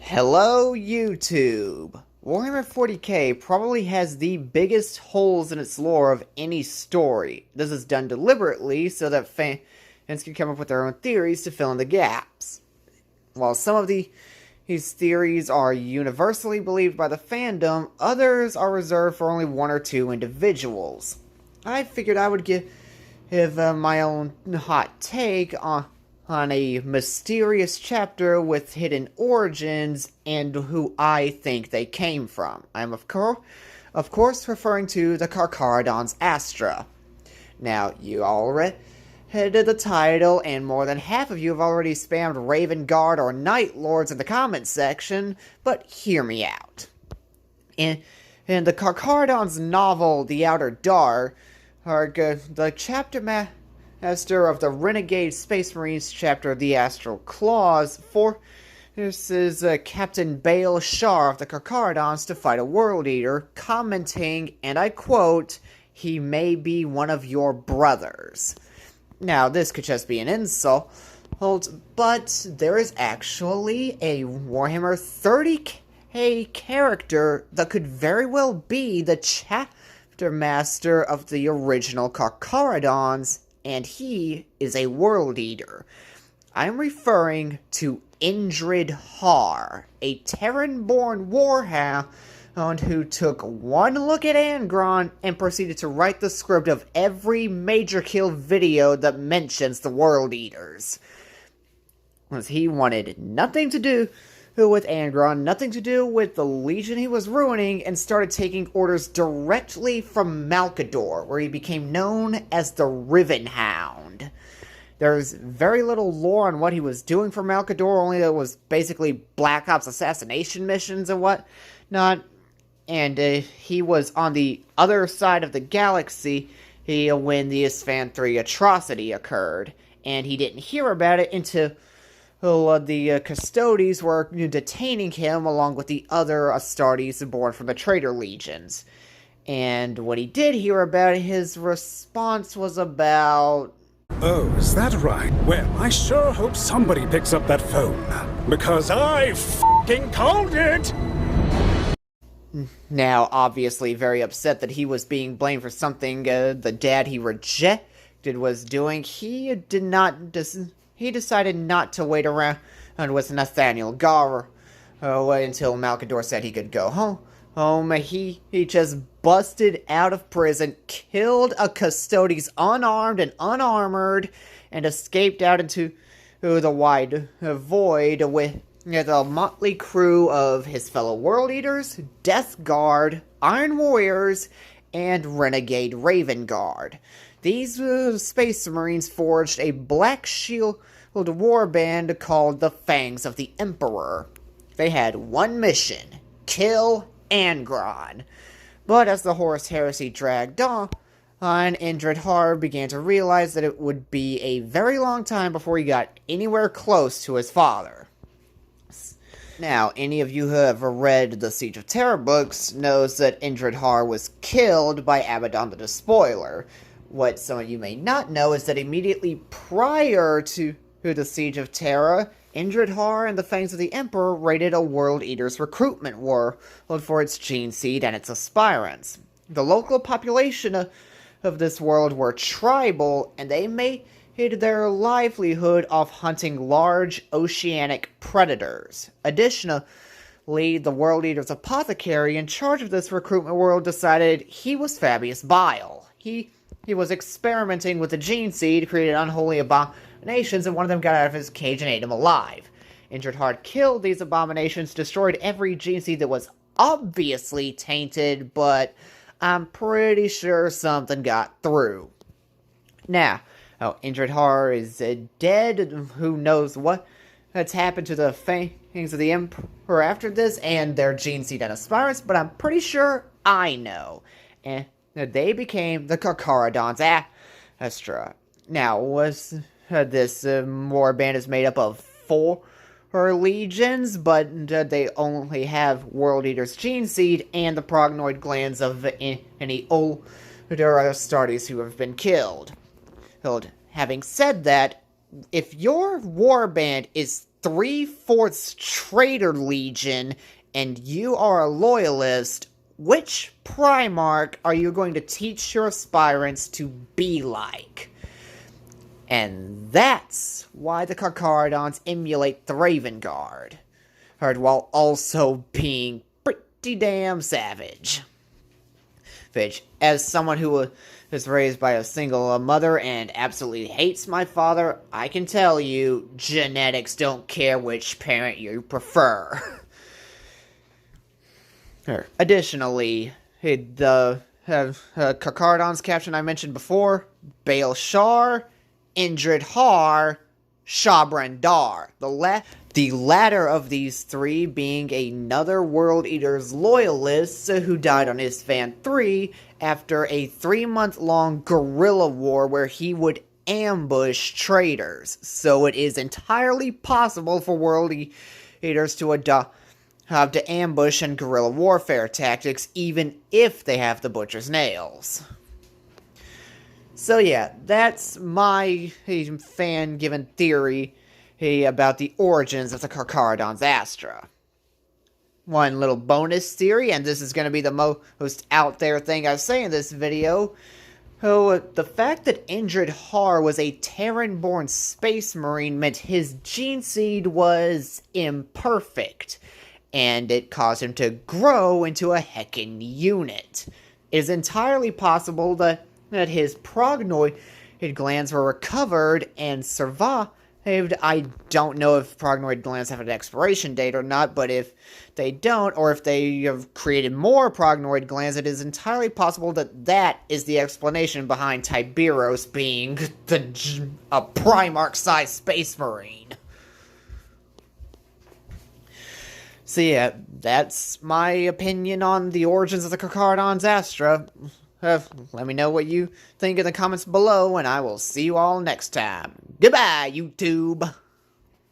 Hello, YouTube! Warhammer 40k probably has the biggest holes in its lore of any story. This is done deliberately so that fans can come up with their own theories to fill in the gaps. While some of these theories are universally believed by the fandom, others are reserved for only one or two individuals. I figured I would give my own hot take on a mysterious chapter with hidden origins and who I think they came from. I'm of course referring to the Carcharodons Astra. Now, you already read the title, and more than half of you have already spammed Raven Guard or Night Lords in the comments section, but hear me out. In the Carcharodons novel, The Outer Dark, the chapter master of the Renegade Space Marines chapter of the Astral Claws forces Captain Bale Shar of the Carcharodons to fight a World Eater, commenting, and I quote, "He may be one of your brothers." Now, this could just be an insult, but there is actually a Warhammer 30k character that could very well be the chapter master of the original Carcharodons, and he is a World Eater. I'm referring to Indrid Har, a Terran-born warhound who took one look at Angron and proceeded to write the script of every major kill video that mentions the World Eaters. He wanted nothing to do with Angron, nothing to do with the Legion he was ruining, and started taking orders directly from Malkador, where he became known as the Riven Hound. There's very little lore on what he was doing for Malkador, only that it was basically Black Ops assassination missions and whatnot. And he was on the other side of the galaxy when the Isfan 3 atrocity occurred, and he didn't hear about it until the Custodes were detaining him along with the other Astartes born from the Traitor Legions. And when he did hear about it, his response was about, "Oh, is that right? Well, I sure hope somebody picks up that phone, because I f***ing called it!" Now, obviously very upset that he was being blamed for something the dad he rejected was doing, he decided not to wait around with Nathaniel Gar until Malkador said he could go home. He just busted out of prison, killed a Custodes unarmed and unarmored, and escaped out into the wide void with the motley crew of his fellow World Eaters, Death Guard, Iron Warriors, and Renegade Raven Guard. These Space Marines forged a Black Shield warband called the Fangs of the Emperor. They had one mission: kill Angron. But as the Horus Heresy dragged on, Indrid Har began to realize that it would be a very long time before he got anywhere close to his father. Now, any of you who have read the Siege of Terra books knows that Indrid Har was killed by Abaddon the Despoiler. What some of you may not know is that immediately prior to the Siege of Terra, Indrid Har and the Fangs of the Emperor raided a World Eaters recruitment war for its gene seed and its aspirants. The local population of this world were tribal, and they made their livelihood off hunting large oceanic predators. Additionally, the World Eater's apothecary in charge of this recruitment world decided he was Fabius Bile. He was experimenting with the gene seed, created unholy abominations, and one of them got out of his cage and ate him alive. Indrid Har killed these abominations, destroyed every gene seed that was obviously tainted, but I'm pretty sure something got through. Now, Indrid Har is dead. Who knows what's happened to the Fangs of the Emperor after this and their gene seed and aspirants, but I'm pretty sure I know. And they became the Carcharodons Astra. Now, was this warband is made up of 4 legions, but they only have World Eater's gene seed and the prognoid glands of any older Astartes who have been killed. Having said that, if your warband is 3/4 Traitor Legion, and you are a loyalist, which Primarch are you going to teach your aspirants to be like? And that's why the Carcharodons emulate the Raven Guard, while also being pretty damn savage. Which, as someone who was raised by a single mother and absolutely hates my father, I can tell you, genetics don't care which parent you prefer. Additionally, the Carcharodons caption I mentioned before, Baal Shar, Indrid Har, Shabran Dar. The latter of these three being another World Eater's loyalist who died on Isfahan 3 after a 3-month-long guerrilla war where he would ambush traitors. So it is entirely possible for World Eaters to have to ambush and guerrilla warfare tactics even if they have the Butcher's Nails. So yeah, that's my fan-given theory about the origins of the Carcharodons Astra. One little bonus theory, and this is going to be the most out there thing I say in this video. The fact that Indrid Har was a Terran-born space marine meant his gene seed was imperfect, and it caused him to grow into a heckin' unit. It is entirely possible that his prognoid glands were recovered and survived. I don't know if prognoid glands have an expiration date or not, but if they don't, or if they have created more prognoid glands, it is entirely possible that that is the explanation behind Tyberos being a Primarch-sized space marine. So yeah, that's my opinion on the origins of the Carcharodons Astra. Let me know what you think in the comments below, and I will see you all next time. Goodbye, YouTube!